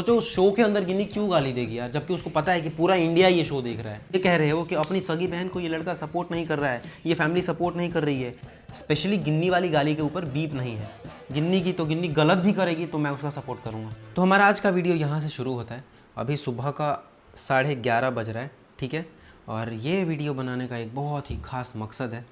सोचो उस शो के अंदर गिन्नी क्यों गाली देगी यार, जबकि उसको पता है कि पूरा इंडिया ये शो देख रहा है। ये कह रहे हो कि अपनी सगी बहन को ये लड़का सपोर्ट नहीं कर रहा है, ये फैमिली सपोर्ट नहीं कर रही है। स्पेशली गिन्नी वाली गाली के ऊपर बीप नहीं है। गिन्नी की तो गिन्नी गलत भी करेगी तो मैं उसका सपोर्ट करूँगा। तो हमारा आज का वीडियो यहाँ से शुरू होता है। अभी सुबह का 11:30 बज रहा है, ठीक है। और ये वीडियो बनाने का एक बहुत ही ख़ास मकसद है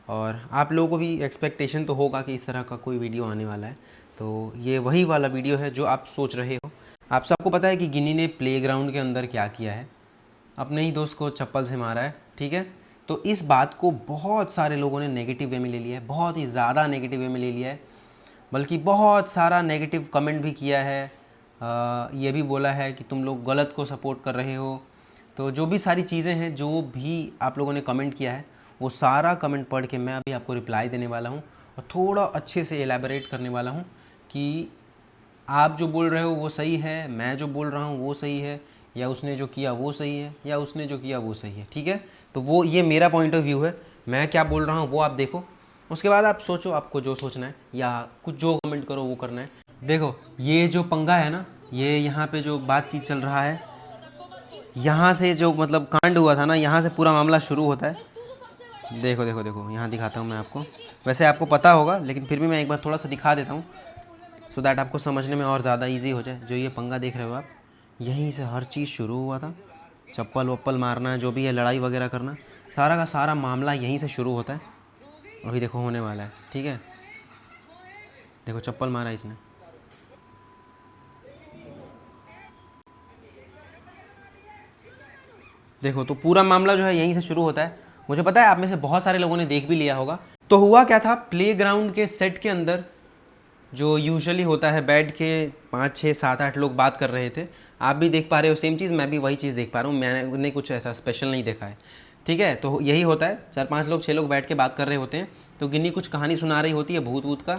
और आप लोगों को भी एक्सपेक्टेशन तो होगा कि इस तरह का कोई वीडियो आने वाला है। तो ये वही वाला वीडियो है जो आप सोच रहे हो। आप सबको पता है कि गिन्नी ने प्लेग्राउंड के अंदर क्या किया है, अपने ही दोस्त को चप्पल से मारा है, ठीक है। तो इस बात को बहुत सारे लोगों ने नेगेटिव वे में ले लिया है, बहुत ही ज़्यादा नेगेटिव वे में ले लिया है, बल्कि बहुत सारा नेगेटिव कमेंट भी किया है। ये भी बोला है कि तुम लोग गलत को सपोर्ट कर रहे हो। तो जो भी सारी चीज़ें हैं, जो भी आप लोगों ने कमेंट किया है, वो सारा कमेंट पढ़ के मैं अभी आपको रिप्लाई देने वाला हूँ और थोड़ा अच्छे से एलैबोरेट करने वाला हूँ कि आप जो बोल रहे हो वो सही है, मैं जो बोल रहा हूँ वो सही है, या उसने जो किया वो सही है, या उसने जो किया वो सही है, ठीक है। तो वो ये मेरा पॉइंट ऑफ व्यू है, मैं क्या बोल रहा हूँ वो आप देखो, उसके बाद आप सोचो आपको जो सोचना है, या कुछ जो कमेंट करो वो करना है। देखो ये जो पंगा है ना, ये यहाँ पे जो बातचीत चल रहा है, यहाँ से जो मतलब कांड हुआ था ना, यहाँ से पूरा मामला शुरू होता है। देखो देखो देखो, यहाँ दिखाता हूँ मैं आपको। वैसे आपको पता होगा लेकिन फिर भी मैं एक बार थोड़ा सा दिखा देता हूँ सो दैट आपको समझने में और ज़्यादा इजी हो जाए। जो ये पंगा देख रहे हो आप, यहीं से हर चीज़ शुरू हुआ था। चप्पल वप्पल मारना, जो भी है लड़ाई वगैरह करना, सारा का सारा मामला यहीं से शुरू होता है। अभी देखो होने वाला है, ठीक है। देखो चप्पल मारा इसने। देखो तो पूरा मामला जो है यहीं से शुरू होता है। मुझे पता है आप में से बहुत सारे लोगों ने देख भी लिया होगा। तो हुआ क्या था, प्लेग्राउंड के सेट के अंदर जो यूजुअली होता है, बैठ के 5 6 7 8 लोग बात कर रहे थे। आप भी देख पा रहे हो सेम चीज़, मैं भी वही चीज़ देख पा रहा हूँ। मैंने कुछ ऐसा स्पेशल नहीं देखा है, ठीक है। तो यही होता है, 4 5 लोग 6 लोग बैठ के बात कर रहे होते हैं। तो गिन्नी कुछ कहानी सुना रही होती है भूत वूत का।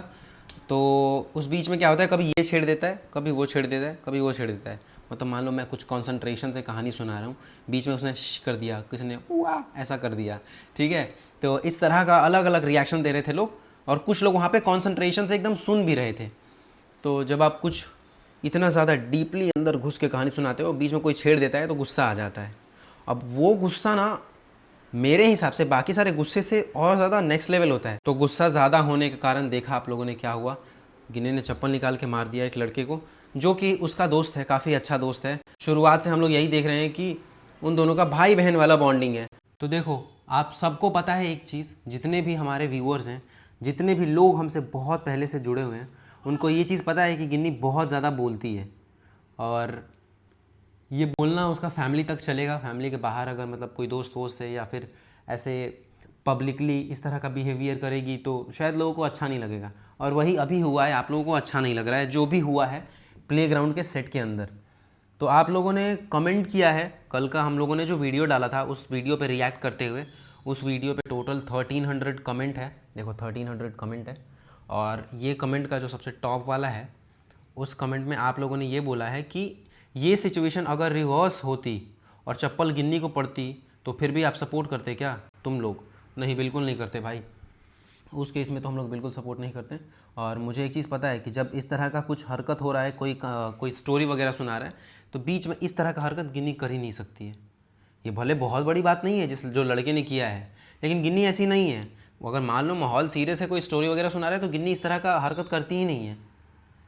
तो उस बीच में क्या होता है, कभी ये छेड़ देता है, कभी वो छेड़ देता है, कभी वो छेड़ देता है। मतलब मान लो मैं कुछ कंसंट्रेशन से कहानी सुना रहा हूँ, बीच में उसने श कर दिया, किसी ने वाह ऐसा कर दिया, ठीक है। तो इस तरह का अलग अलग रिएक्शन दे रहे थे लोग, और कुछ लोग वहाँ पे कंसंट्रेशन से एकदम सुन भी रहे थे। तो जब आप कुछ इतना ज़्यादा डीपली अंदर घुस के कहानी सुनाते हो, बीच में कोई छेड़ देता है तो गुस्सा आ जाता है। अब वो गुस्सा ना मेरे हिसाब से बाकी सारे गुस्से से और ज़्यादा नेक्स्ट लेवल होता है। तो गुस्सा ज़्यादा होने के कारण देखा आप लोगों ने क्या हुआ, गिन्नी ने चप्पल निकाल के मार दिया एक लड़के को, जो कि उसका दोस्त है, काफ़ी अच्छा दोस्त है। शुरुआत से हम लोग यही देख रहे हैं कि उन दोनों का भाई बहन वाला बॉन्डिंग है। तो देखो आप सबको पता है एक चीज़, जितने भी हमारे व्यूअर्स हैं, जितने भी लोग हमसे बहुत पहले से जुड़े हुए हैं, उनको ये चीज़ पता है कि गिन्नी बहुत ज़्यादा बोलती है। और ये बोलना उसका फैमिली तक चलेगा। फैमिली के बाहर अगर मतलब कोई दोस्त वोस्त है या फिर ऐसे पब्लिकली इस तरह का बिहेवियर करेगी तो शायद लोगों को अच्छा नहीं लगेगा। और वही अभी हुआ है, आप लोगों को अच्छा नहीं लग रहा है जो भी हुआ है प्लेग्राउंड के सेट के अंदर। तो आप लोगों ने कमेंट किया है, कल का हम लोगों ने जो वीडियो डाला था उस वीडियो पे रिएक्ट करते हुए, उस वीडियो पे टोटल 1300 कमेंट है। देखो 1300 कमेंट है, और ये कमेंट का जो सबसे टॉप वाला है, उस कमेंट में आप लोगों ने ये बोला है कि ये सिचुएशन अगर रिवर्स होती और चप्पल गिन्नी को पड़ती तो फिर भी आप सपोर्ट करते क्या तुम लोग? नहीं, बिल्कुल नहीं करते भाई। उस केस में तो हम लोग बिल्कुल सपोर्ट नहीं करते। और मुझे एक चीज़ पता है कि जब इस तरह का कुछ हरकत हो रहा है, कोई स्टोरी वगैरह सुना रहा है, तो बीच में इस तरह का हरकत गिन्नी कर ही नहीं सकती है। ये भले बहुत बड़ी बात नहीं है जो लड़के ने किया है, लेकिन गिन्नी ऐसी नहीं है। अगर मान लो माहौल सीरियस है, कोई स्टोरी वगैरह सुना रहा है, तो गिन्नी इस तरह का हरकत करती ही नहीं है,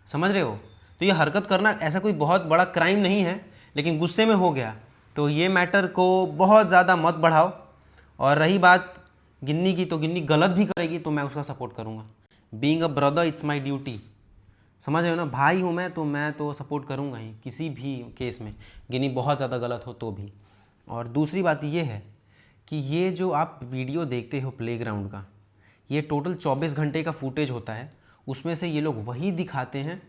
समझ रहे हो। तो ये हरकत करना ऐसा कोई बहुत बड़ा क्राइम नहीं है, लेकिन गुस्से में हो गया तो ये मैटर को बहुत ज़्यादा मत बढ़ाओ। और रही बात गिन्नी की, तो गिन्नी गलत भी करेगी तो मैं उसका सपोर्ट करूँगा। Being a brother it's my duty, समझ रहे हो ना, भाई हूँ मैं तो सपोर्ट करूँगा ही किसी भी केस में, गिन्नी बहुत ज़्यादा गलत हो तो भी। और दूसरी बात ये है कि ये जो आप वीडियो देखते हो प्लेग्राउंड का, ये टोटल 24 घंटे का फुटेज होता है। उसमें से ये लोग वही दिखाते हैं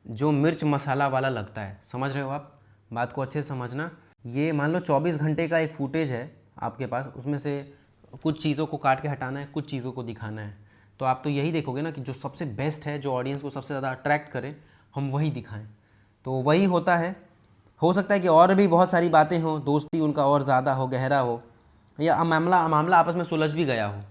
जो मिर्च मसाला वाला लगता है, समझ रहे हो आप, बात को अच्छे से समझना। ये मान लो 24 घंटे का एक फुटेज है आपके पास, उसमें से कुछ चीज़ों को काट के हटाना है, कुछ चीज़ों को दिखाना है। तो आप तो यही देखोगे ना कि जो सबसे बेस्ट है, जो ऑडियंस को सबसे ज़्यादा अट्रैक्ट करे, हम वही दिखाएं। तो वही होता है। हो सकता है कि और भी बहुत सारी बातें हों, दोस्ती उनका और ज़्यादा हो, गहरा हो, या मामला आपस में सुलझ भी गया हो,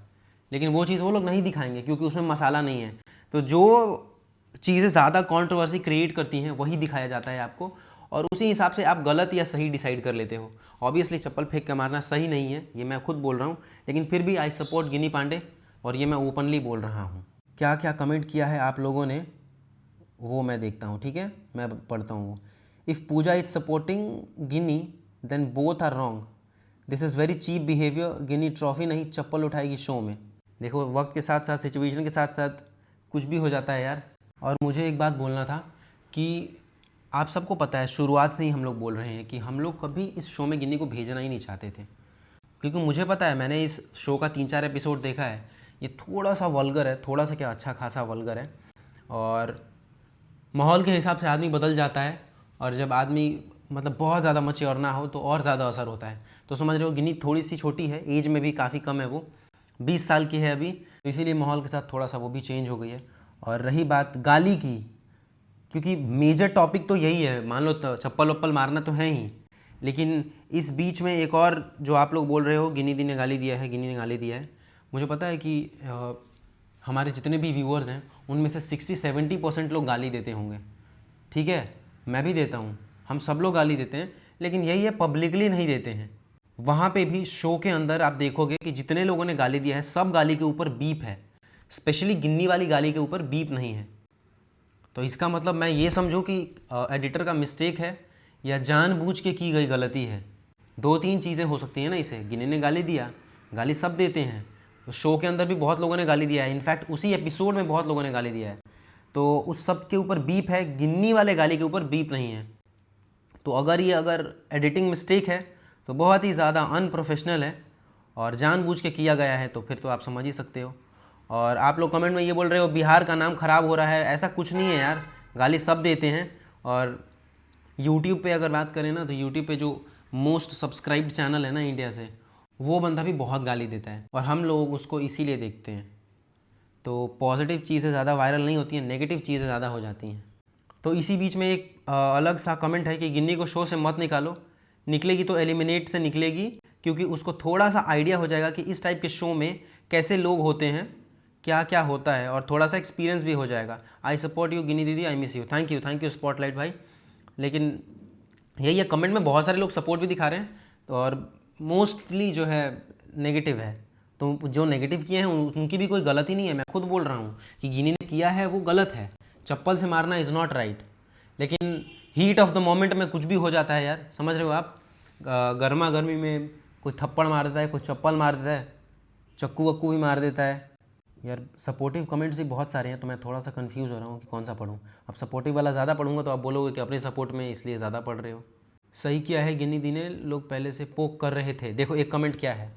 लेकिन वो चीज़ वो लोग नहीं दिखाएंगे क्योंकि उसमें मसाला नहीं है। तो जो चीज़ें ज़्यादा कंट्रोवर्सी क्रिएट करती हैं वही दिखाया जाता है आपको। और उसी हिसाब से आप गलत या सही डिसाइड कर लेते हो। ऑब्वियसली चप्पल फेंक के मारना सही नहीं है, ये मैं खुद बोल रहा हूँ, लेकिन फिर भी आई सपोर्ट गिनी पांडे और ये मैं ओपनली बोल रहा हूँ। क्या क्या कमेंट किया है आप लोगों ने वो मैं देखता हूँ, ठीक है, मैं पढ़ता हूँ। If Puja is supporting Gini then both are wrong, this is very cheap behaviour, Gini trophy नहीं चप्पल उठाएगी शो में। देखो वक्त के साथ साथ सिचुएशन के साथ साथ कुछ भी हो जाता है यार। और मुझे एक बात बोलना था कि आप सबको पता है शुरुआत से ही हम लोग बोल रहे हैं कि हम लोग कभी इस शो में गिनी को भेजना ही नहीं चाहते थे, क्योंकि मुझे पता है, मैंने इस शो का 3-4 एपिसोड देखा है, ये थोड़ा सा वल्गर है, थोड़ा सा क्या अच्छा खासा वल्गर है, और माहौल के हिसाब से आदमी बदल जाता है, और जब आदमी मतलब बहुत ज़्यादा मैच्योर ना हो तो और ज़्यादा असर होता है। तो समझ रहे हो, गिनी थोड़ी सी छोटी है, एज में भी काफ़ी कम है, वो 20 साल की है अभी, तो इसीलिए माहौल के साथ थोड़ा सा वो भी चेंज हो गई है। और रही बात गाली की, क्योंकि मेजर टॉपिक तो यही है, मान लो तो चप्पल वप्पल मारना तो है ही, लेकिन इस बीच में एक और जो आप लोग बोल रहे हो गिनी दी ने गाली दिया है, गिनी ने गाली दिया है, मुझे पता है कि हमारे जितने भी व्यूअर्स हैं उनमें से 60-70% लोग गाली देते होंगे, ठीक है, मैं भी देता हूँ, हम सब लोग गाली देते हैं, लेकिन यही है पब्लिकली नहीं देते हैं। वहाँ पे भी शो के अंदर आप देखोगे कि जितने लोगों ने गाली दिया है सब गाली के ऊपर बीप है, स्पेशली गिन्नी वाली गाली के ऊपर बीप नहीं है। तो इसका मतलब मैं ये समझूं कि एडिटर का मिस्टेक है या जानबूझ के की गई गलती है। 2-3 चीज़ें हो सकती हैं ना इसे। गिन्नी ने गाली दिया, गाली सब देते हैं, तो शो के अंदर भी बहुत लोगों ने गाली दिया है, इनफैक्ट उसी एपिसोड में बहुत लोगों ने गाली दिया है, तो उस सब के ऊपर बीप है, गिन्नी वाले गाली के ऊपर बीप नहीं है। तो अगर एडिटिंग मिस्टेक है तो बहुत ही ज़्यादा अनप्रोफेशनल है और जानबूझ के किया गया है, तो फिर तो आप समझ ही सकते हो। और आप लोग कमेंट में ये बोल रहे हो बिहार का नाम ख़राब हो रहा है, ऐसा कुछ नहीं है यार, गाली सब देते हैं। और यूट्यूब पे अगर बात करें ना, तो यूट्यूब पे जो मोस्ट सब्सक्राइब्ड चैनल है ना इंडिया से, वो बंदा भी बहुत गाली देता है और हम लोग उसको इसीलिए देखते हैं। तो पॉजिटिव चीज़ें ज़्यादा वायरल नहीं होती हैं, नेगेटिव चीज़ें ज़्यादा हो जाती हैं। तो इसी बीच में एक अलग सा कमेंट है कि गिन्नी को शो से मत निकालो, निकलेगी तो एलिमिनेट से निकलेगी, क्योंकि उसको थोड़ा सा आइडिया हो जाएगा कि इस टाइप के शो में कैसे लोग होते हैं, क्या क्या होता है, और थोड़ा सा एक्सपीरियंस भी हो जाएगा। आई सपोर्ट यू गिनी दीदी, I miss you, thank you spotlight भाई। लेकिन यही है, कमेंट में बहुत सारे लोग सपोर्ट भी दिखा रहे हैं, और मोस्टली जो है नेगेटिव है। तो जो नेगेटिव किए हैं उनकी भी कोई गलती नहीं है, मैं खुद बोल रहा हूँ कि गिनी ने किया है वो गलत है, चप्पल से मारना इज़ नॉट राइट, लेकिन हीट ऑफ द मोमेंट में कुछ भी हो जाता है यार, समझ रहे हो आप। गर्मा गर्मी में कोई थप्पड़ मार देता है, कोई चप्पल मार देता है, चक्कू वक्कू भी मार देता है यार। सपोर्टिव कमेंट्स भी बहुत सारे हैं, तो मैं थोड़ा सा कंफ्यूज हो रहा हूँ कि कौन सा पढ़ूँ। अब सपोर्टिव वाला ज़्यादा पढ़ूंगा तो आप बोलोगे कि अपने सपोर्ट में इसलिए ज़्यादा पढ़ रहे हो। सही किया है गिनी दी ने, लोग पहले से पोक कर रहे थे। देखो एक कमेंट क्या है,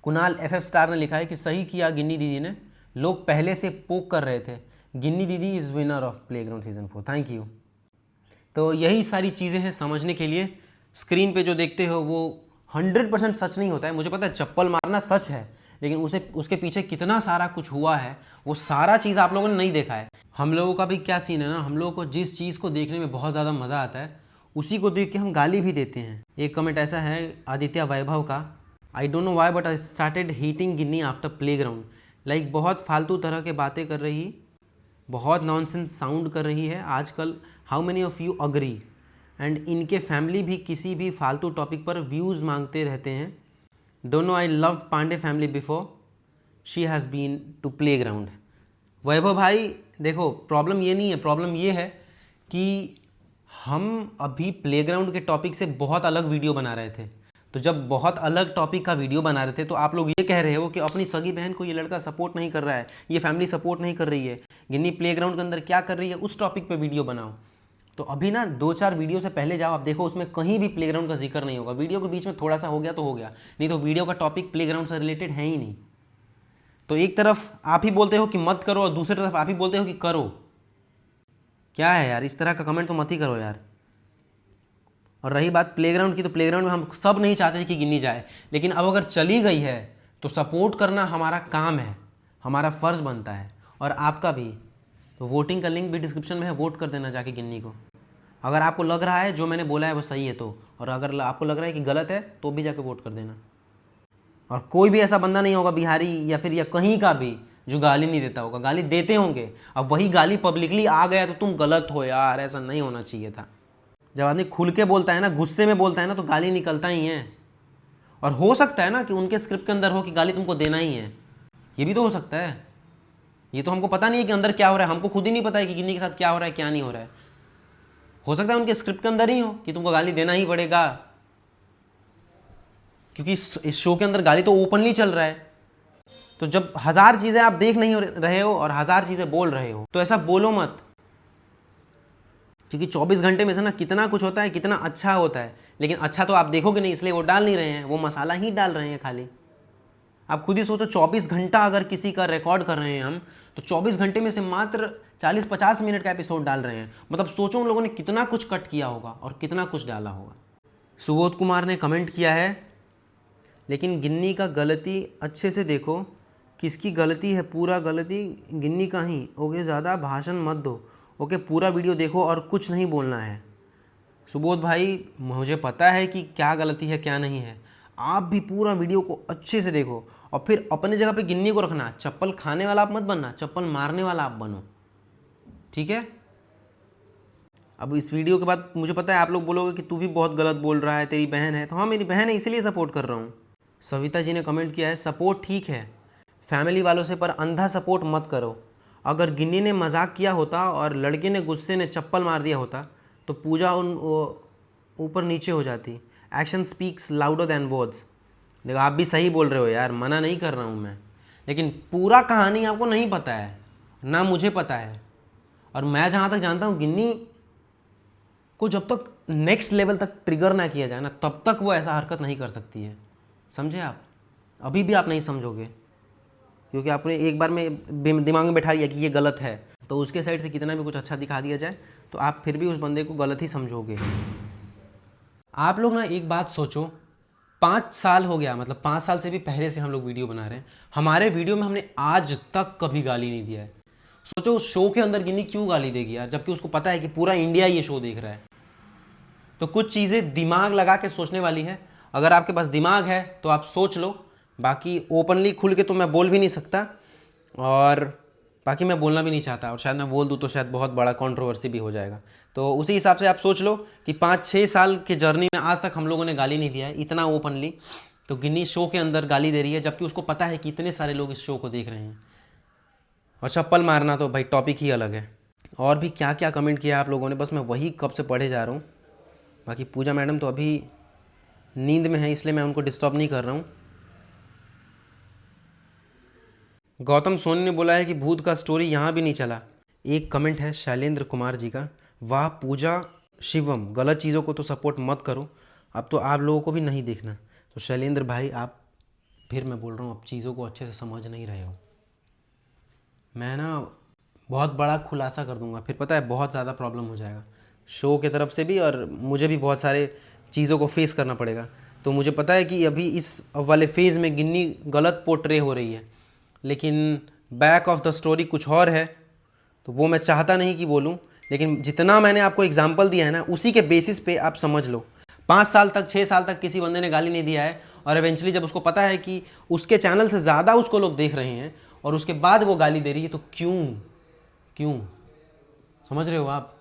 कुणाल FF स्टार ने लिखा है कि सही किया गिन्नी दीदी ने, लोग पहले से पोक कर रहे थे, गिन्नी दीदी is winner of playground season 4, thank you. तो यही सारी चीज़ें हैं समझने के लिए। स्क्रीन पे जो देखते हो वो 100% सच नहीं होता है, मुझे पता है चप्पल मारना सच है, लेकिन उसके पीछे कितना सारा कुछ हुआ है वो सारा चीज़ आप लोगों ने नहीं देखा है। हम लोगों का भी क्या सीन है ना, हम लोगों को जिस चीज़ को देखने में बहुत ज़्यादा मज़ा आता है उसी को देख के हम गाली भी देते हैं। एक कमेंट ऐसा है आदित्य वैभव का, I don't know why but I started heating Ginni after playground, like बहुत फालतू तरह के बातें कर रही, बहुत नॉनसेंस साउंड कर रही है आजकल। How many of you agree? And इनके फैमिली भी किसी भी फालतू टॉपिक पर व्यूज़ मांगते रहते हैं। Don't know I love Pandey family before she has been to playground. Vaibhav भाई देखो, प्रॉब्लम ये नहीं है, प्रॉब्लम ये है कि हम अभी प्लेग्राउंड के टॉपिक से बहुत अलग वीडियो बना रहे थे। तो जब बहुत अलग टॉपिक का वीडियो बना रहे थे तो आप लोग ये कह रहे हो कि अपनी सगी बहन को ये लड़का सपोर्ट नहीं कर रहा है, ये फैमिली सपोर्ट नहीं कर रही है, गिन्नी प्लेग्राउंड के अंदर क्या कर रही है, उस टॉपिक पे वीडियो बनाओ। तो अभी ना 2-4 वीडियो से पहले जाओ, आप देखो उसमें कहीं भी प्लेग्राउंड का जिक्र नहीं होगा। वीडियो के बीच में थोड़ा सा हो गया तो हो गया, नहीं तो वीडियो का टॉपिक प्लेग्राउंड से रिलेटेड है ही नहीं। तो एक तरफ आप ही बोलते हो कि मत करो और दूसरी तरफ आप ही बोलते हो कि करो। क्या है यार, इस तरह का कमेंट तो मत ही करो यार। और रही बात प्लेग्राउंड की, तो प्लेग्राउंड में हम सब नहीं चाहते कि गिन्नी जाए, लेकिन अब अगर चली गई है तो सपोर्ट करना हमारा काम है, हमारा फ़र्ज़ बनता है, और आपका भी। तो वोटिंग का लिंक भी डिस्क्रिप्शन में है, वोट कर देना जाके गिन्नी को। अगर आपको लग रहा है जो मैंने बोला है वो सही है तो, और अगर आपको लग रहा है कि गलत है तो भी जाके वोट कर देना। और कोई भी ऐसा बंदा नहीं होगा बिहारी या फिर या कहीं का भी जो गाली नहीं देता होगा। गाली देते होंगे, अब वही गाली पब्लिकली आ गया तो तुम गलत हो यार, ऐसा नहीं होना चाहिए था। जब आदमी खुल के बोलता है ना, गुस्से में बोलता है ना, तो गाली निकलता ही है। और हो सकता है ना कि उनके स्क्रिप्ट के अंदर हो कि गाली तुमको देना ही है, ये भी तो हो सकता है। ये तो हमको पता नहीं है कि अंदर क्या हो रहा है, हमको खुद ही नहीं पता है कि गिन्नी के साथ क्या हो रहा है क्या नहीं हो रहा है। हो सकता है उनके स्क्रिप्ट के अंदर ही हो कि तुमको गाली देना ही पड़ेगा, क्योंकि इस शो के अंदर गाली तो ओपनली चल रहा है। तो जब 1000 चीज़ें आप देख नहीं रहे हो और 1000 चीज़ें बोल रहे हो, तो ऐसा बोलो मत, क्योंकि 24 घंटे में से ना कितना कुछ होता है, कितना अच्छा होता है, लेकिन अच्छा तो आप देखोगे नहीं, इसलिए वो डाल नहीं रहे हैं, वो मसाला ही डाल रहे हैं खाली। आप खुद ही सोचो, 24 घंटा अगर किसी का रिकॉर्ड कर रहे हैं हम, तो 24 घंटे में से मात्र 40-50 मिनट का एपिसोड डाल रहे हैं। मतलब सोचो उन लोगों ने कितना कुछ कट किया होगा और कितना कुछ डाला होगा। सुबोध कुमार ने कमेंट किया है, लेकिन गिन्नी का गलती अच्छे से देखो, किसकी गलती है, पूरा गलती गिन्नी का ही। ओके, ज़्यादा भाषण मत दो, ओके, पूरा वीडियो देखो और कुछ नहीं बोलना है। सुबोध भाई, मुझे पता है कि क्या गलती है क्या नहीं है, आप भी पूरा वीडियो को अच्छे से देखो और फिर अपने जगह पे गिन्नी को रखना। चप्पल खाने वाला आप मत बनना, चप्पल मारने वाला आप बनो, ठीक है। अब इस वीडियो के बाद मुझे पता है आप लोग बोलोगे कि तू भी बहुत गलत बोल रहा है, तेरी बहन है। तो हाँ, मेरी बहन है, इसीलिए सपोर्ट कर रहा हूँ। सविता जी ने कमेंट किया है, सपोर्ट ठीक है फैमिली वालों से, पर अंधा सपोर्ट मत करो। अगर गिन्नी ने मजाक किया होता और लड़के ने गुस्से ने चप्पल मार दिया होता तो पूजा उन ऊपर नीचे हो जाती। Action speaks louder than words. देखो, आप भी सही बोल रहे हो यार, मना नहीं कर रहा हूँ मैं, लेकिन पूरा कहानी आपको नहीं पता है ना, मुझे पता है। और मैं जहाँ तक जानता हूँ, गिन्नी को जब तक नेक्स्ट लेवल तक ट्रिगर ना किया जाए ना, तब तक वो ऐसा हरकत नहीं कर सकती है, समझे आप। अभी भी आप नहीं समझोगे, क्योंकि आपने एक बार में दिमाग में बैठा लिया कि ये गलत है, तो उसके साइड से कितना भी कुछ अच्छा दिखा दिया जाए तो आप फिर भी उस बंदे को गलत ही समझोगे। आप लोग ना एक बात सोचो, 5 साल हो गया, मतलब 5 साल से भी पहले से हम लोग वीडियो बना रहे हैं, हमारे वीडियो में हमने आज तक कभी गाली नहीं दिया है। सोचो उस शो के अंदर गिन्नी क्यों गाली देगी यार, जबकि उसको पता है कि पूरा इंडिया ये शो देख रहा है। तो कुछ चीज़ें दिमाग लगा के सोचने वाली है। अगर आपके पास दिमाग है तो आप सोच लो, बाकी ओपनली खुल के तो मैं बोल भी नहीं सकता, और बाकी मैं बोलना भी नहीं चाहता, और शायद मैं बोल दूँ तो शायद बहुत बड़ा कंट्रोवर्सी भी हो जाएगा। तो उसी हिसाब से आप सोच लो कि 5-6 साल के जर्नी में आज तक हम लोगों ने गाली नहीं दिया है इतना ओपनली। तो गिन्नी शो के अंदर गाली दे रही है, जबकि उसको पता है कि इतने सारे लोग इस शो को देख रहे हैं। और चप्पल मारना तो भाई टॉपिक ही अलग है। और भी क्या क्या कमेंट किया आप लोगों ने, बस मैं वही कब से पढ़े जा रहा हूँ। बाकी पूजा मैडम तो अभी नींद में है, इसलिए मैं उनको डिस्टर्ब नहीं कर रहा हूँ। गौतम सोनी ने बोला है कि भूत का स्टोरी यहाँ भी नहीं चला। एक कमेंट है शैलेंद्र कुमार जी का, वाह पूजा शिवम, गलत चीज़ों को तो सपोर्ट मत करो, अब तो आप लोगों को भी नहीं देखना। तो शैलेंद्र भाई, आप फिर मैं बोल रहा हूँ, अब चीज़ों को अच्छे से समझ नहीं रहे हो। मैं ना बहुत बड़ा खुलासा कर दूंगा, फिर पता है बहुत ज़्यादा प्रॉब्लम हो जाएगा शो की तरफ से भी, और मुझे भी बहुत सारे चीज़ों को फेस करना पड़ेगा। तो मुझे पता है कि अभी इस वाले फेज़ में गिन्नी गलत पोर्ट्रे हो रही है, लेकिन बैक ऑफ द स्टोरी कुछ और है, तो वो मैं चाहता नहीं कि बोलूं। लेकिन जितना मैंने आपको एग्जांपल दिया है ना, उसी के बेसिस पे आप समझ लो। 5 साल तक 6 साल तक किसी बंदे ने गाली नहीं दिया है, और इवेंचुअली जब उसको पता है कि उसके चैनल से ज़्यादा उसको लोग देख रहे हैं और उसके बाद वो गाली दे रही है, तो क्यों समझ रहे हो आप?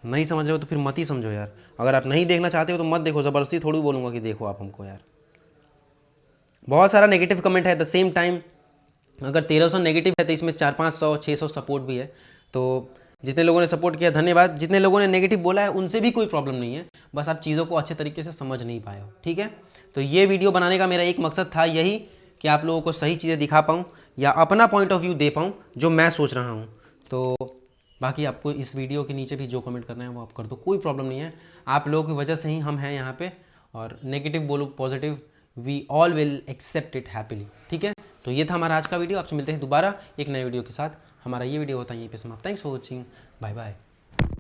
नहीं समझ रहे हो तो फिर मत ही समझो यार। अगर आप नहीं देखना चाहते हो तो मत देखो, ज़बरदस्ती थोड़ी बोलूँगा कि देखो आप हमको यार। बहुत सारा नेगेटिव कमेंट है, एट द सेम टाइम अगर 1300 नेगेटिव है तो इसमें 400-500-600 सपोर्ट भी है। तो जितने लोगों ने सपोर्ट किया धन्यवाद, जितने लोगों ने नेगेटिव बोला है उनसे भी कोई प्रॉब्लम नहीं है, बस आप चीज़ों को अच्छे तरीके से समझ नहीं पाए हो, ठीक है। तो ये वीडियो बनाने का मेरा एक मकसद था यही, कि आप लोगों को सही चीज़ें दिखा पाऊँ या अपना पॉइंट ऑफ व्यू दे पाऊँ जो मैं सोच रहा हूँ। तो बाकी आपको इस वीडियो के नीचे भी जो कमेंट करना है वो आप कर दो, कोई प्रॉब्लम नहीं है। आप लोगों की वजह से ही हम हैं यहाँ पे, और नेगेटिव बोलो positive, we all will accept it happily, ठीक है। तो ये था हमारा आज का वीडियो, आपसे मिलते हैं दोबारा एक नए वीडियो के साथ। हमारा ये वीडियो होता है यहीं पे समाप्त। Thanks for watching, bye bye.